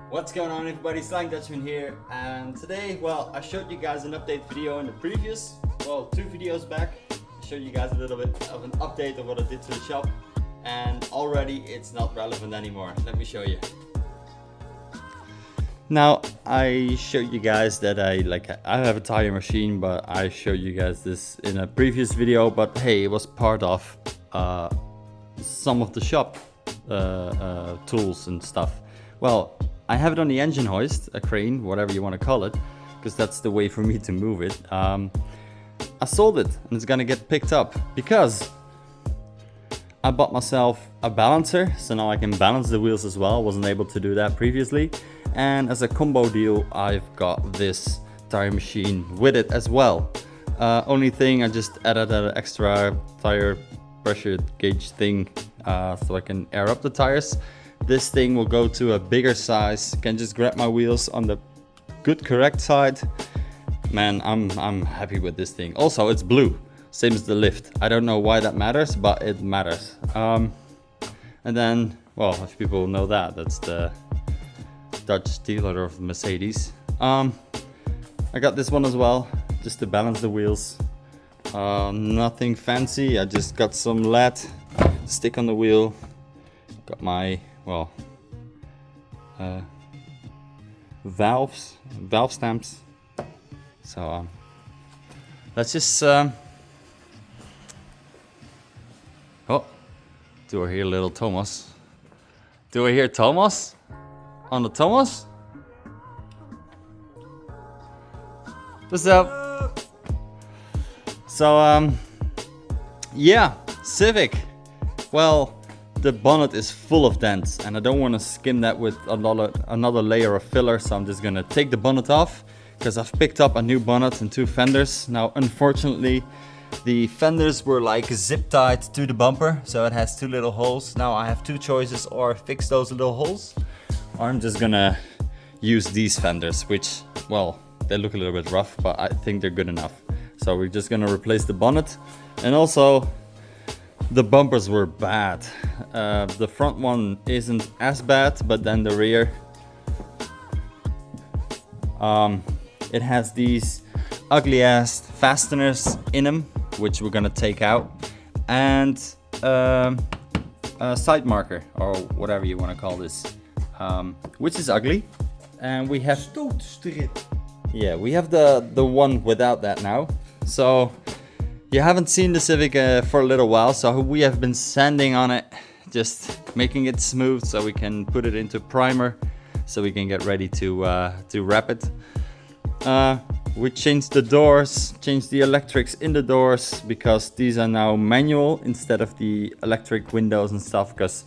What's going on, everybody? Slang Dutchman here, and today, well, I showed you guys an update video in the previous, two videos back. I showed you guys a little bit of an update of what I did to the shop, and already it's not relevant anymore. Let me show you. Now, I showed you guys that I have a tire machine, but I showed you guys this in a previous video, but hey, it was part of some of the shop tools and stuff. Well, I have it on the engine hoist, a crane, whatever you want to call it, because that's the way for me to move it. I sold it and it's gonna get picked up because I bought myself a balancer, so now I can balance the wheels as well. Wasn't able to do that previously. And as a combo deal, I've got this tire machine with it as well. Only thing, I just added an extra tire pressure gauge thing so I can air up the tires. This thing will go to a bigger size. Can just grab my wheels on the good correct side. Man, I'm happy with this thing. Also, it's blue, same as the lift. I don't know why that matters, but it matters. And then, well, if people know that, that's the Dutch dealer of Mercedes. I got this one as well, just to balance the wheels. Nothing fancy. I just got some lead stick on the wheel. Got my valve stamps. So let's just oh, do I hear little Thomas? Do I hear Thomas on the Thomas? What's up? So yeah, Civic. Well, the bonnet is full of dents and I don't want to skim that with another layer of filler, so I'm just gonna take the bonnet off because I've picked up a new bonnet and two fenders. Now unfortunately the fenders were like zip tied to the bumper, so it has two little holes. Now I have two choices: or fix those little holes, or I'm just gonna use these fenders, which, well, they look a little bit rough, but I think they're good enough. So we're just gonna replace the bonnet. And also, the bumpers were bad. The front one isn't as bad, but then the rear, it has these ugly ass fasteners in them, which we're gonna take out, and a side marker, or whatever you want to call this, which is ugly. And we have yeah, we have the one without that now. So you haven't seen the Civic for a little while, so we have been sanding on it, just making it smooth so we can put it into primer, so we can get ready to wrap it. We changed the doors, changed the electrics in the doors, because these are now manual instead of the electric windows and stuff, because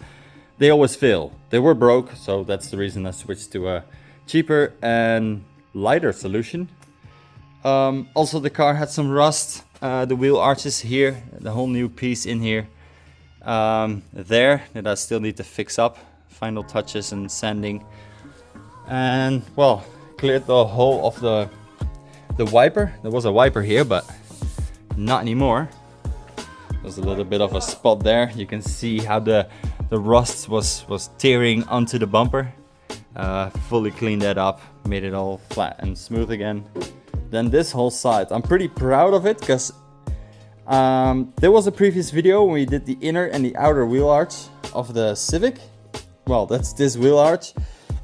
they always fail. They were broke, so that's the reason I switched to a cheaper and lighter solution. Also, the car had some rust. The wheel arches here, the whole new piece in here, there, that I still need to fix up. Final touches and sanding. And, well, cleared the whole of the wiper. There was a wiper here, but not anymore. There's a little bit of a spot there. You can see how the rust was tearing onto the bumper. Fully cleaned that up, made it all flat and smooth again. Then this whole side, I'm pretty proud of it, because there was a previous video when we did the inner and the outer wheel arch of the Civic. Well, that's this wheel arch,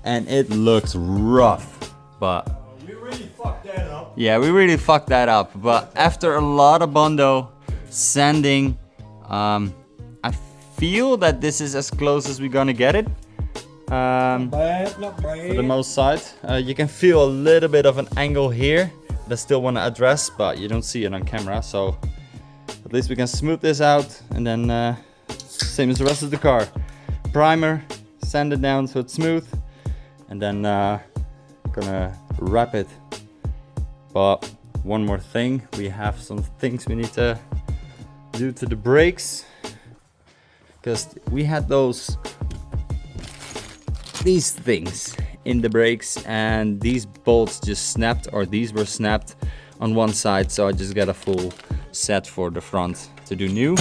and it looks rough, but we really fucked that up. yeah, we really fucked that up. But after a lot of Bondo sanding, I feel that this is as close as we're gonna get it. Not bad. For the most side, you can feel a little bit of an angle here that I still want to address, but you don't see it on camera, so at least we can smooth this out. And then same as the rest of the car, primer, sand it down so it's smooth, and then gonna wrap it. But one more thing, we have some things we need to do to the brakes, because we had these things in the brakes, and these bolts just snapped, or these were snapped on one side, so I just got a full set for the front to do new.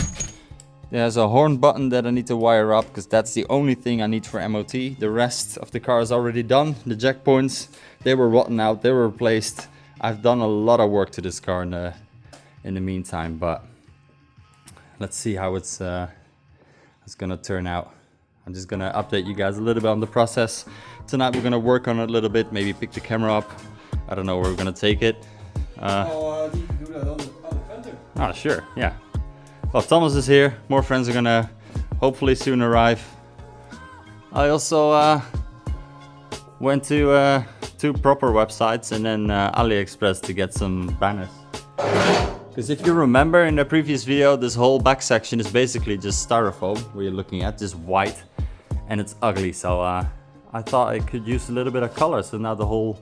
There's a horn button that I need to wire up because that's the only thing I need for MOT. The rest of the car is already done. The jack points, they were rotten out, they were replaced. I've done a lot of work to this car in the meantime, but let's see how it's gonna turn out. I'm just gonna update you guys a little bit on the process. Tonight we're gonna work on it a little bit, maybe pick the camera up. I don't know where we're gonna take it. You can do that on the fender. Oh, sure, yeah. Well, Thomas is here. More friends are gonna hopefully soon arrive. I also went to two proper websites and then AliExpress to get some banners. Because if you remember in the previous video, this whole back section is basically just styrofoam, where you're looking at, just white, and it's ugly. So I thought I could use a little bit of color. So now the whole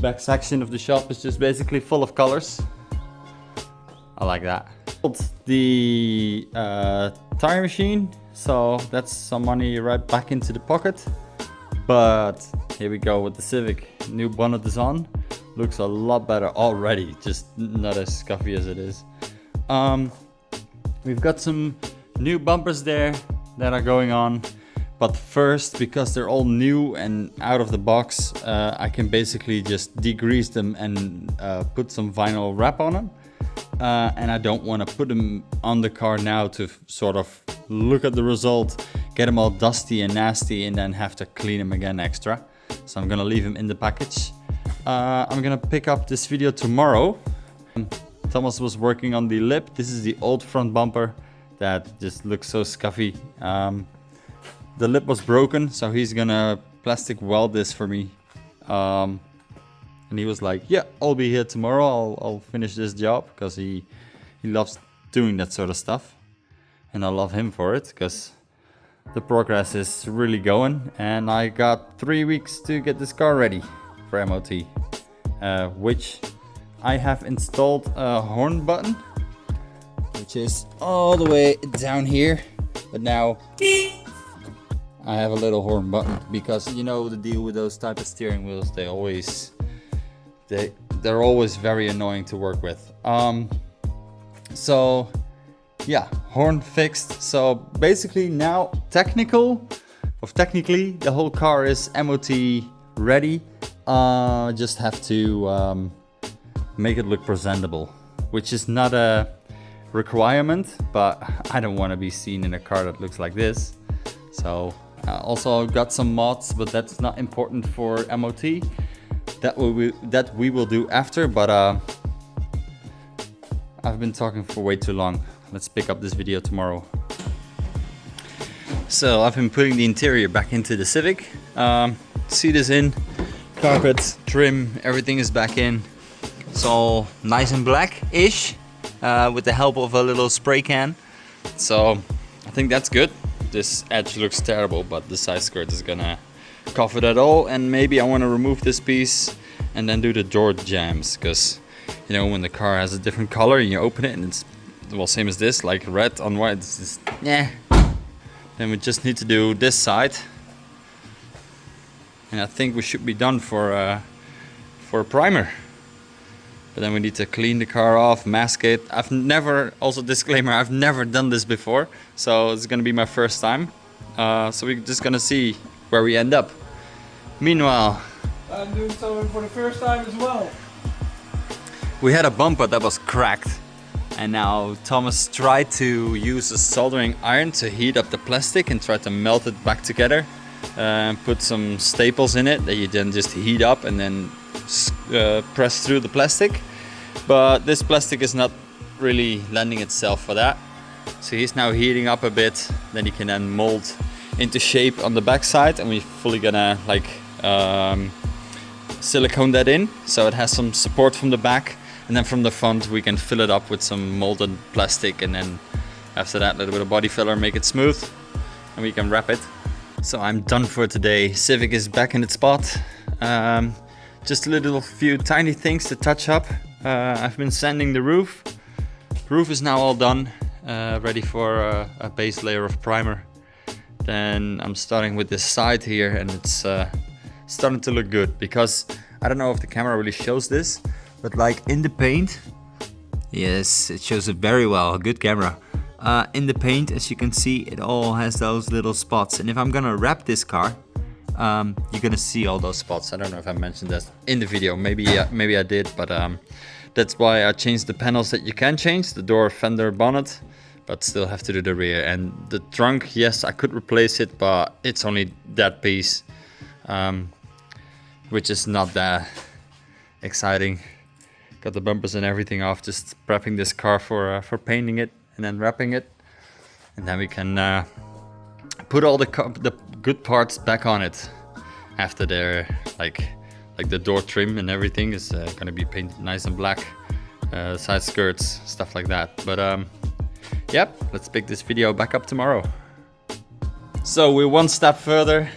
back section of the shop is just basically full of colors. I like that. The tire machine, so that's some money right back into the pocket. But here we go with the Civic. New bonnet is on. Looks a lot better already, just not as scuffy as it is. We've got some new bumpers there that are going on. But first, because they're all new and out of the box, I can basically just degrease them and put some vinyl wrap on them. And I don't want to put them on the car now to sort of look at the result, get them all dusty and nasty, and then have to clean them again extra. So I'm gonna leave them in the package. I'm gonna pick up this video tomorrow. Thomas was working on the lip. This is the old front bumper that just looks so scuffy. The lip was broken, so he's gonna plastic weld this for me. And he was like, yeah, I'll be here tomorrow. I'll finish this job, because he loves doing that sort of stuff. And I love him for it, because the progress is really going. And I got 3 weeks to get this car ready for MOT. Which I have installed a horn button, which is all the way down here. But now I have a little horn button, because you know the deal with those type of steering wheels, they're always very annoying to work with. So yeah, horn fixed. So basically now technically the whole car is MOT ready. Just have to make it look presentable, which is not a requirement, but I don't want to be seen in a car that looks like this. So also got some mods, but that's not important for MOT. That we will do after, but I've been talking for way too long. Let's pick up this video tomorrow. So I've been putting the interior back into the Civic. Seat is in, carpet, trim, everything is back in. It's all nice and black-ish, with the help of a little spray can. So I think that's good. This edge looks terrible, but the side skirt is gonna cover that all. And maybe I want to remove this piece and then do the door jambs, because you know when the car has a different color and you open it and it's, well, same as this, like red on white, it's just, yeah. Then we just need to do this side, and I think we should be done for a primer. But then we need to clean the car off, mask it. Also disclaimer, I've never done this before, so it's gonna be my first time. So we're just gonna see where we end up. Meanwhile, I'm doing something for the first time as well. we had a bumper that was cracked, and now Thomas tried to use a soldering iron to heat up the plastic and try to melt it back together, and put some staples in it that you then just heat up and then press through the plastic. But this plastic is not really lending itself for that, so he's now heating up a bit. Then he can then mold into shape on the back side, and we're fully gonna like silicone that in, so it has some support from the back, and then from the front we can fill it up with some molded plastic, and then after that a little bit of body filler, make it smooth, and we can wrap it. So I'm done for today. Civic is back in its spot. Just a few tiny things to touch up. I've been sanding the roof. Roof is now all done, ready for a base layer of primer. Then I'm starting with this side here, and it's starting to look good, because I don't know if the camera really shows this, but like in the paint, yes, it shows it very well, good camera. in the paint, as you can see, it all has those little spots. And if I'm gonna wrap this car, you're gonna see all those spots. I don't know if I mentioned that in the video. Maybe I did, but that's why I changed the panels that you can change, the door, fender, bonnet, but still have to do the rear. And the trunk, yes, I could replace it, but it's only that piece, which is not that exciting. Got the bumpers and everything off, just prepping this car for painting it and then wrapping it, and then we can put all the good parts back on it after they're like the door trim and everything is gonna be painted nice and black, side skirts, stuff like that. But yep, let's pick this video back up tomorrow. So we're one step further.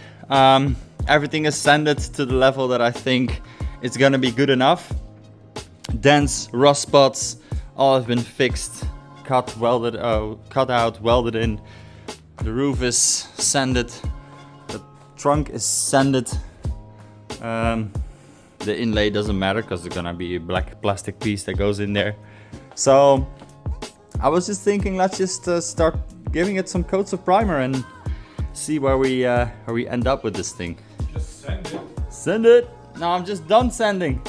Everything is sanded to the level that I think it's gonna be good enough. Dents, rust spots, all have been fixed, cut out, welded in. The roof is sanded, the trunk is sanded. The inlay doesn't matter because there's gonna be a black plastic piece that goes in there. So I was just thinking, let's just start giving it some coats of primer and see where we end up with this thing. Just sand it. Sand it. No, I'm just done sanding.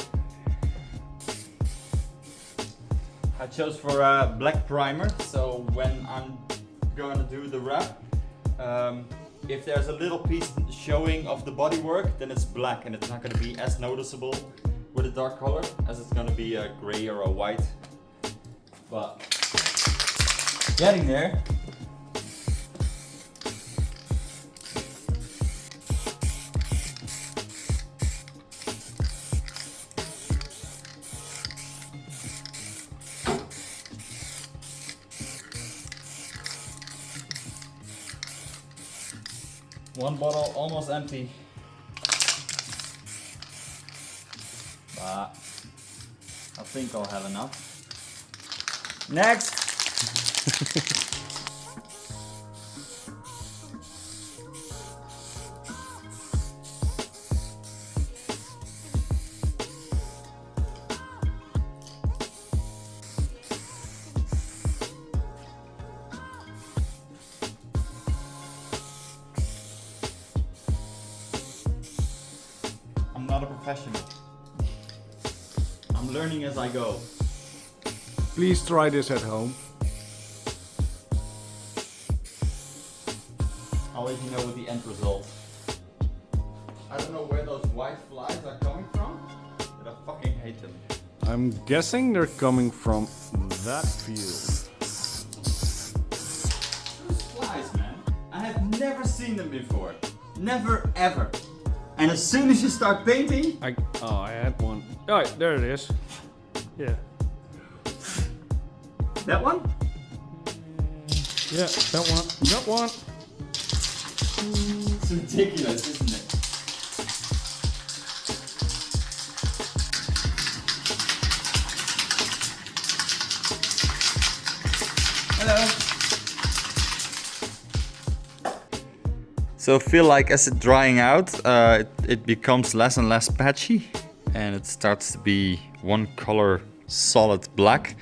I chose for black primer, so when I'm gonna do the wrap, if there's a little piece showing of the bodywork, then it's black and it's not gonna be as noticeable with a dark color as it's gonna be a gray or a white. But getting there. One bottle almost empty, but I think I'll have enough. Next! I'm not a professional. I'm learning as I go. Please try this at home. I'll let you know with the end result. I don't know where those white flies are coming from, but I fucking hate them. I'm guessing they're coming from that field. Those flies, man. I have never seen them before. Never ever. And as soon as you start painting... I had one. Oh, there it is. Yeah. That one? Yeah, that one. That one. It's ridiculous, isn't it? Hello. So I feel like as it's drying out, it becomes less and less patchy, and it starts to be one color solid black.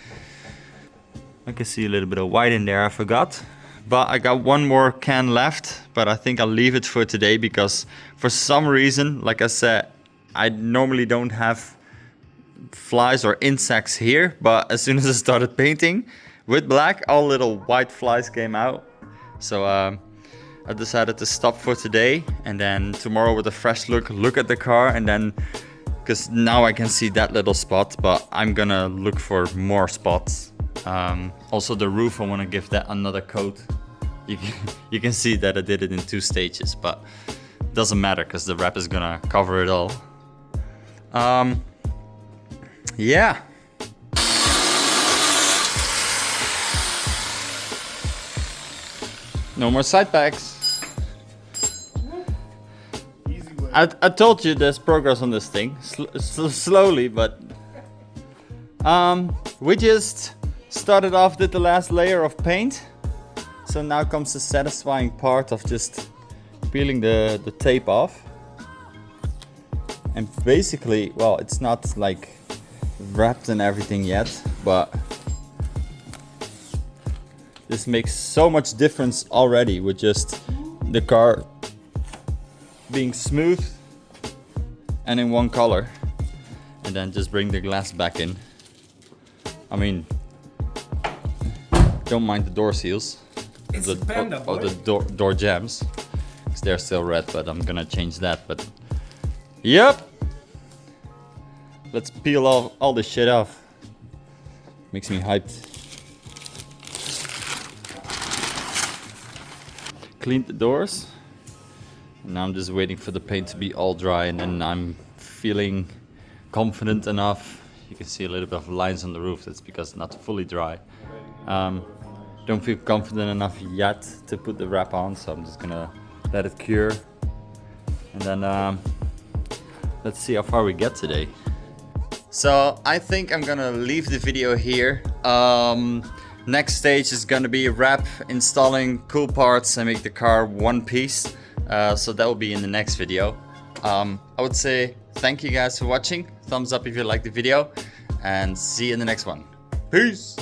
I can see a little bit of white in there, I forgot. But I got one more can left, but I think I'll leave it for today because for some reason, like I said, I normally don't have flies or insects here, but as soon as I started painting with black, all little white flies came out. So I decided to stop for today, and then tomorrow with a fresh look at the car, and then, because now I can see that little spot, but I'm gonna look for more spots. Also the roof, I want to give that another coat. You can see that I did it in 2 stages, but it doesn't matter because the wrap is gonna cover it all. Yeah. No more side bags. Easy way. I told you there's progress on this thing, slowly, but we just started off with the last layer of paint, so now comes the satisfying part of just peeling the tape off. And basically, well, it's not like wrapped and everything yet, but This makes so much difference already with just the car being smooth and in one color. And then just bring the glass back in. I mean, don't mind the door seals. It's a Panda, or the door jambs. Because they're still red, but I'm gonna change that. But yep! Let's peel all this shit off. Makes me hyped. Cleaned the doors. And now I'm just waiting for the paint to be all dry, and then I'm feeling confident enough. You can see a little bit of lines on the roof. That's because it's not fully dry. Don't feel confident enough yet to put the wrap on, so I'm just gonna let it cure. And then let's see how far we get today. So I think I'm gonna leave the video here. Next stage is gonna be wrap, installing cool parts and make the car one piece. So that will be in the next video. I would say thank you guys for watching. Thumbs up if you liked the video, and see you in the next one. Peace!